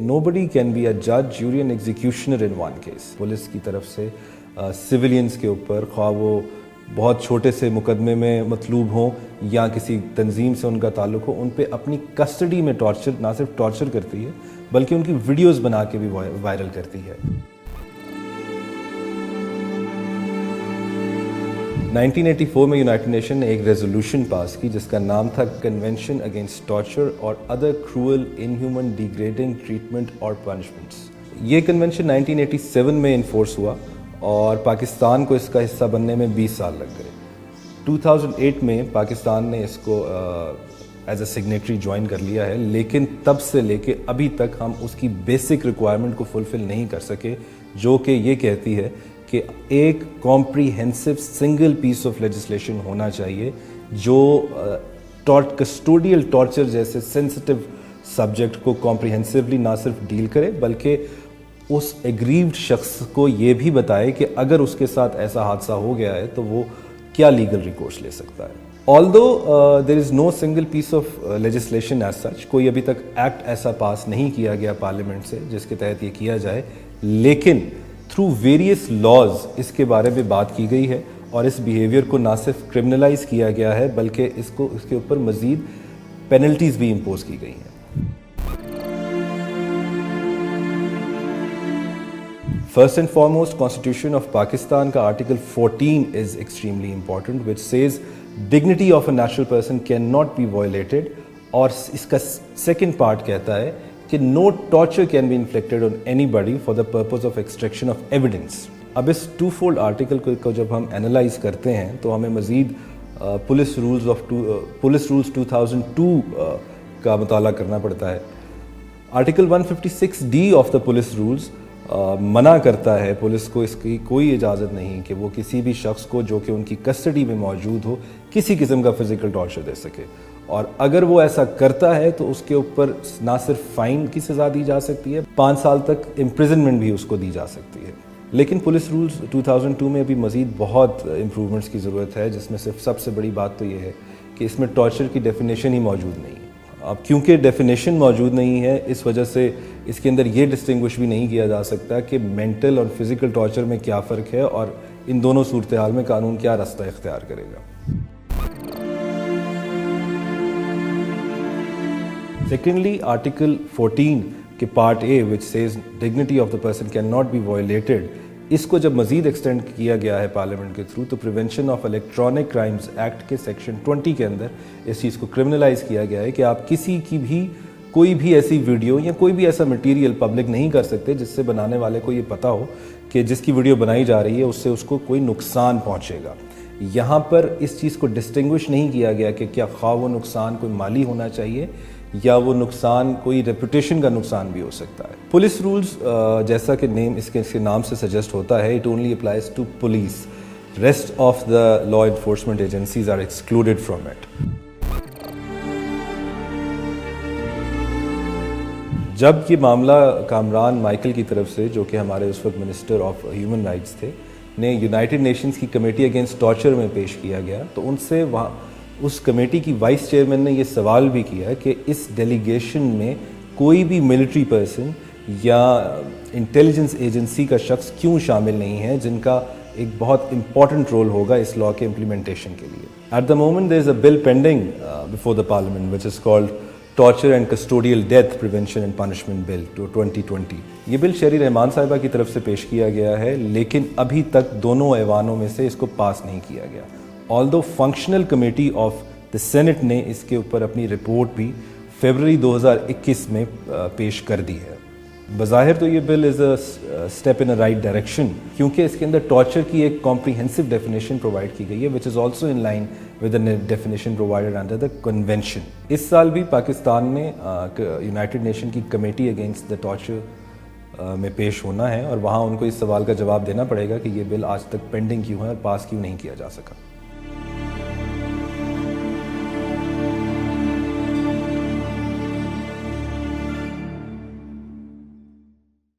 nobody can be a judge, jury and executioner in one case. Police की तरफ से civilians के ऊपर, ख्वाह वो बहुत छोटे से मुकदमे में मतलूब हों या किसी तंजीम से उनका ताल्लुक हो, उन पे अपनी कस्टडी में टॉर्चर, ना सिर्फ टॉर्चर करती है बल्कि उनकी वीडियोस बना के भी वायरल करती है। 1984 में यूनाइटेड नेशन ने एक रेजोल्यूशन पास की जिसका नाम था कन्वेंशन अगेंस्ट टॉर्चर और other cruel, inhuman, degrading treatment और पनिशमेंट्स। ये कन्वेंशन 1987 में इन्फोर्स हुआ और पाकिस्तान को इसका हिस्सा बनने में 20 साल लग गए। 2008 में पाकिस्तान ने इसको एज अ सिग्नेटरी ज्वाइन कर लिया है, लेकिन तब से लेके अभी तक हम उसकी बेसिक रिक्वायरमेंट को फुलफिल नहीं कर सके, जो कि ये कहती है कि एक comprehensive single piece of legislation होना चाहिए जो कस्टोडियल टॉर्चर जैसे सेंसिटिव सब्जेक्ट को कॉम्प्रीहेंसिवली ना सिर्फ डील करे बल्कि उस एग्रीव्ड शख्स को ये भी बताए कि अगर उसके साथ ऐसा हादसा हो गया है तो वो क्या लीगल रिकोर्स ले सकता है। Although there is no single piece of legislation as such, कोई अभी तक एक्ट ऐसा पास नहीं किया गया पार्लियामेंट से जिसके तहत ये किया जाए, लेकिन थ्रू वेरियस लॉज इसके बारे में बात की गई है और इस बिहेवियर को ना सिर्फ क्रिमिनलाइज किया गया है बल्कि इसके ऊपर मज़ीद पेनल्टीज़ भी इम्पोज की गई हैं। First and foremost, Constitution of Pakistan का Article 14 is extremely important, which says dignity of a natural person cannot be violated, और इसका second part कहता है कि no torture can be inflicted on anybody for the purpose of extraction of evidence। अब इस two-fold article को जब हम analyze करते हैं तो हमें मज़ीद पुलिस रूल्स 2002 का मुताला करना पड़ता है। Article 156D of the police rules मना करता है पुलिस को इसकी कोई इजाज़त नहीं कि वो किसी भी शख्स को जो कि उनकी कस्टडी में मौजूद हो किसी किस्म का फिजिकल टॉर्चर दे सके, और अगर वो ऐसा करता है तो उसके ऊपर ना सिर्फ फ़ाइन की सज़ा दी जा सकती है, 5 साल तक इम्प्रिजनमेंट भी उसको दी जा सकती है। लेकिन पुलिस रूल्स 2002 में अभी मज़ीद बहुत इम्प्रूवमेंट्स की ज़रूरत है, जिसमें सिर्फ सबसे बड़ी बात तो ये है कि इसमें टॉर्चर की डेफिनेशन ही मौजूद नहीं है। अब क्योंकि डेफिनेशन मौजूद नहीं है, इस वजह से इसके अंदर ये डिस्टिंग्विश भी नहीं किया जा सकता कि मेंटल और फिज़िकल टॉर्चर में क्या फ़र्क है और इन दोनों सूरत हाल में कानून क्या रास्ता इख्तियार करेगा। सेकेंडली, आर्टिकल 14 के part A which says dignity of the person can not be violated, इसको जब मज़ीद एक्सटेंड किया गया है पार्लियामेंट के थ्रू, तो prevention of electronic crimes act के सेक्शन 20 के अंदर इस चीज़ को क्रिमिनलाइज किया गया है कि आप किसी की भी कोई भी ऐसी वीडियो या कोई भी ऐसा मटेरियल पब्लिक नहीं कर सकते जिससे बनाने वाले को ये पता हो कि जिसकी वीडियो बनाई जा रही है उससे उसको कोई नुकसान पहुंचेगा। यहाँ पर इस चीज़ को डिस्टिंग्विश नहीं किया गया कि क्या ख्वाह वो नुकसान कोई माली होना चाहिए या वो नुकसान कोई रेपुटेशन का नुकसान भी हो सकता है। पुलिस रूल्स जैसा कि नेम इसके नाम से सजेस्ट होता है, it only applies to police, rest of the law enforcement agencies are excluded from it. जब ये मामला कामरान माइकल की तरफ से, जो कि हमारे उस वक्त मिनिस्टर ऑफ ह्यूमन राइट्स थे, ने यूनाइटेड नेशंस की कमेटी अगेंस्ट टॉर्चर में पेश किया गया, तो उनसे वहाँ उस कमेटी की वाइस चेयरमैन ने ये सवाल भी किया कि इस डेलीगेशन में कोई भी मिलिट्री पर्सन या इंटेलिजेंस एजेंसी का शख्स क्यों शामिल नहीं है जिनका एक बहुत इंपॉर्टेंट रोल होगा इस लॉ के इम्प्लीमेंटेशन के लिए। At the moment there is a bill pending before the parliament which is called torture and custodial death prevention and punishment bill 2020। ये बिल शेरी रहमान साहिबा की तरफ से पेश किया गया है, लेकिन अभी तक दोनों ऐवानों में से इसको पास नहीं किया गया। Although functional committee of the senate ने इसके ऊपर अपनी रिपोर्ट भी फरवरी 2021 में पेश कर दी है। बज़ाहिर तो ये bill is a step in a right direction, क्योंकि इसके अंदर टॉर्चर की एक कॉम्प्रीहेंसिव डेफिनेशन प्रोवाइड की गई है which is also in line with the definition provided under the convention. इस साल भी पाकिस्तान ने यूनाइटेड नेशन की कमेटी अगेंस्ट द टॉर्चर में पेश होना है और वहाँ उनको इस सवाल का जवाब देना पड़ेगा कि ये बिल आज तक पेंडिंग क्यों है और पास क्यों नहीं किया जा सका।